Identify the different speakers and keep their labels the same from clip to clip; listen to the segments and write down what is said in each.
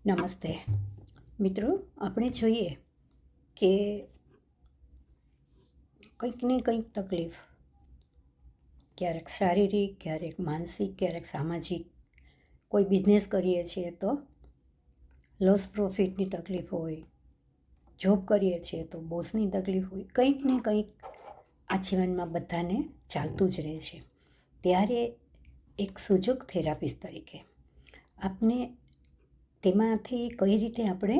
Speaker 1: નમસ્તે મિત્રો, આપણે જોઈએ કે કંઈક ને કંઈક તકલીફ, ક્યારેક શારીરિક, ક્યારેક માનસિક, ક્યારેક સામાજિક. કોઈ બિઝનેસ કરીએ છીએ તો લોસ પ્રોફિટની તકલીફ હોય, જોબ કરીએ છીએ તો બોસની તકલીફ હોય, કંઈક ને કંઈક આ જીવનમાં બધાને ચાલતું જ રહે છે. ત્યારે એક સૂચક થેરાપિસ્ટ તરીકે આપને તેમાંથી કઈ રીતે આપણે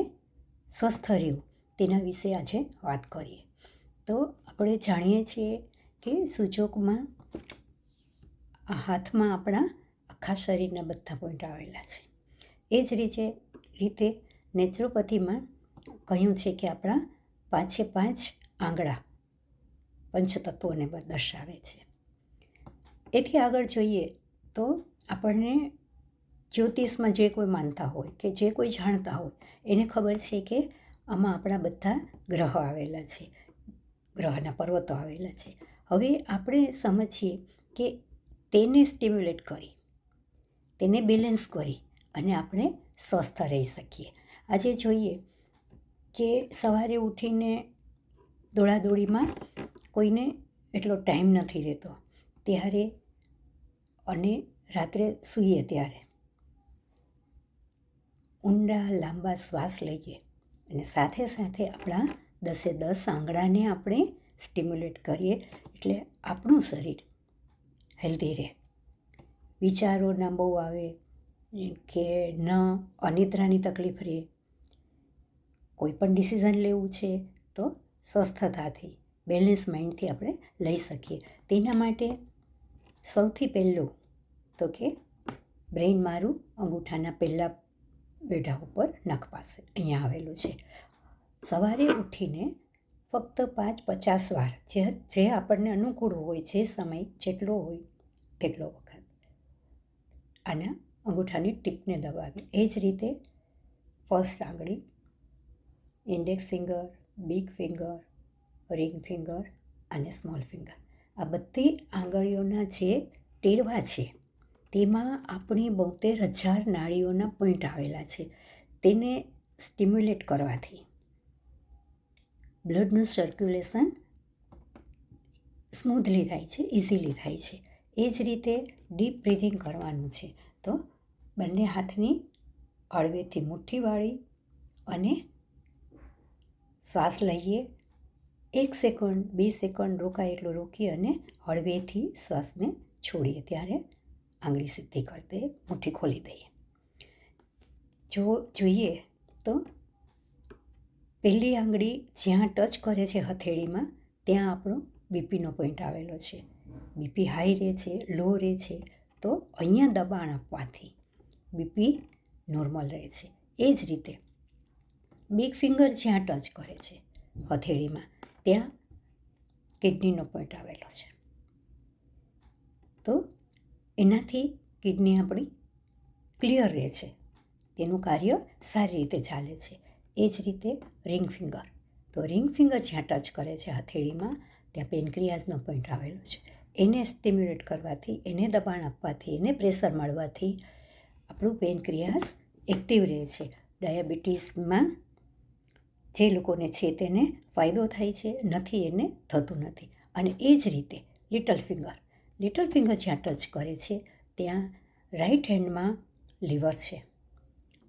Speaker 1: સ્વસ્થ રહેવું તેના વિશે આજે વાત કરીએ. તો આપણે જાણીએ છીએ કે સૂચકમાં આ હાથમાં આપણા આખા શરીરના બધા પોઈન્ટ આવેલા છે. એ જ રીતે નેચરોપથીમાં કહ્યું છે કે આપણા 5 આંગળા પંચતત્વોને દર્શાવે છે. એથી આગળ જોઈએ તો આપણને જ્યોતિષમાં જે કોઈ માનતા હોય કે જે કોઈ જાણતા હોય એને ખબર છે કે આમાં આપણા બધા ગ્રહો આવેલા છે, ગ્રહના પર્વતો આવેલા છે. હવે આપણે સમજીએ કે તેને સ્ટિમ્યુલેટ કરી, તેને બેલેન્સ કરી અને આપણે સ્વસ્થ રહી શકીએ. આજે જોઈએ કે સવારે ઉઠીને દોડાદોડીમાં કોઈને એટલો ટાઈમ નથી રહેતો, ત્યારે અને રાત્રે સૂઈએ ત્યારે ઊંડા લાંબા શ્વાસ લઈએ અને સાથે સાથે આપણા 10 આંગળાને આપણે સ્ટિમ્યુલેટ કરીએ એટલે આપણું શરીર હેલ્ધી રહે. વિચારો ના બહુ આવે કે ન અનિદ્રાની તકલીફ રહે, કોઈ પણ ડિસિઝન લેવું છે તો સ્વસ્થતાથી બેલેન્સ માઇન્ડથી આપણે લઈ શકીએ. તેના માટે સૌથી પહેલું તો કે બ્રેઇન મારું અંગૂઠાના પહેલાં બેઢા ઉપર નખ પાસે અહીંયા આવેલું છે. સવારે ઉઠીને ફક્ત 50 વાર જે આપણને અનુકૂળ હોય, જે સમય જેટલો હોય તેટલો વખત આના અંગૂઠાની ટીપને દબાવી. એ જ રીતે ફર્સ્ટ આંગળી, index finger, big finger, ring finger અને સ્મોલ ફિંગર, આ બધી આંગળીઓના જે ટેરવા છે તેમાં આપણી 72,000 નાડીઓના પોઈન્ટ આવેલા છે. તેને સ્ટિમ્યુલેટ કરવાથી બ્લડનું સર્ક્યુલેશન સ્મૂધલી થાય છે, ઇઝીલી થાય છે. એ જ રીતે ડીપ બ્રિથિંગ કરવાનું છે. તો બંને હાથની હળવેથી મુઠ્ઠી વાળી અને શ્વાસ લઈએ. 1 સેકન્ડ 2 સેકન્ડ રોકાય એટલું રોકી અને હળવેથી શ્વાસને છોડીએ. ત્યારે આંગળી સીધી કરી દઈએ, મુઠ્ઠી ખોલી દઈએ. જોઈએ તો પહેલી આંગળી જ્યાં ટચ કરે છે હથેળીમાં, ત્યાં આપણો બીપીનો પોઈન્ટ આવેલો છે. બીપી હાઈ રહે છે, લો રહે છે, તો અહીંયા દબાણ આપવાથી બીપી નોર્મલ રહે છે. એ જ રીતે બિગ ફિંગર જ્યાં ટચ કરે છે હથેળીમાં, ત્યાં કિડનીનો પોઈન્ટ આવેલો છે. તો એનાથી કિડની આપણી ક્લિયર રહે છે, તેનું કાર્ય સારી રીતે ચાલે છે. એ જ રીતે રિંગ ફિંગર, તો રિંગ ફિંગર જ્યાં ટચ કરે છે હથેળીમાં, ત્યાં પેનક્રિયાસનો પોઈન્ટ આવેલો છે. એને સ્ટિમ્યુલેટ કરવાથી, એને દબાણ આપવાથી, એને પ્રેશર મળવાથી આપણું પેનક્રિયાસ એક્ટિવ રહે છે. ડાયાબિટીસમાં જે લોકોને છે તેને ફાયદો થાય છે, નથી એને થતું નથી. અને એ જ રીતે લિટલ ફિંગર જ્યાં ટચ કરે છે ત્યાં રાઈટ હેન્ડમાં લીવર છે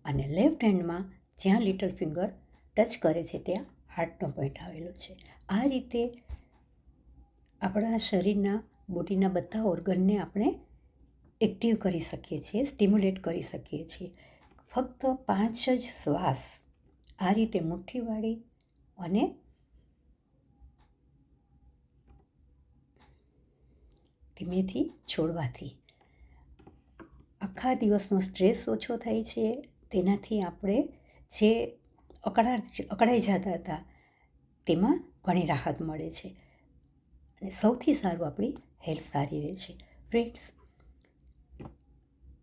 Speaker 1: અને લેફ્ટ હેન્ડમાં જ્યાં લિટલ ફિંગર ટચ કરે છે ત્યાં હાર્ટનો પોઈન્ટ આવેલો છે. આ રીતે આપણા શરીરના બોડીના બધા ઓર્ગનને આપણે એક્ટિવ કરી શકીએ છીએ, સ્ટિમ્યુલેટ કરી શકીએ છીએ. ફક્ત 5 જ શ્વાસ આ રીતે મુઠ્ઠી વાળી અને ધીમેથી છોડવાથી આખા દિવસનો સ્ટ્રેસ ઓછો થાય છે. તેનાથી આપણે જે અકળાઈ જતા હતા તેમાં ઘણી રાહત મળે છે અને સૌથી સારું આપણી હેલ્થ સારી રહે છે. ફ્રેન્ડ્સ,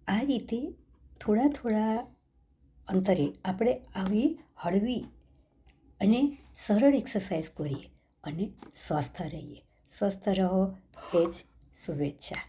Speaker 1: આ રીતે થોડા અંતરે આપણે આવી હળવી અને સરળ એક્સરસાઇઝ કરીએ અને સ્વસ્થ રહીએ. સ્વસ્થ રહો એ જ શુભેચ્છા.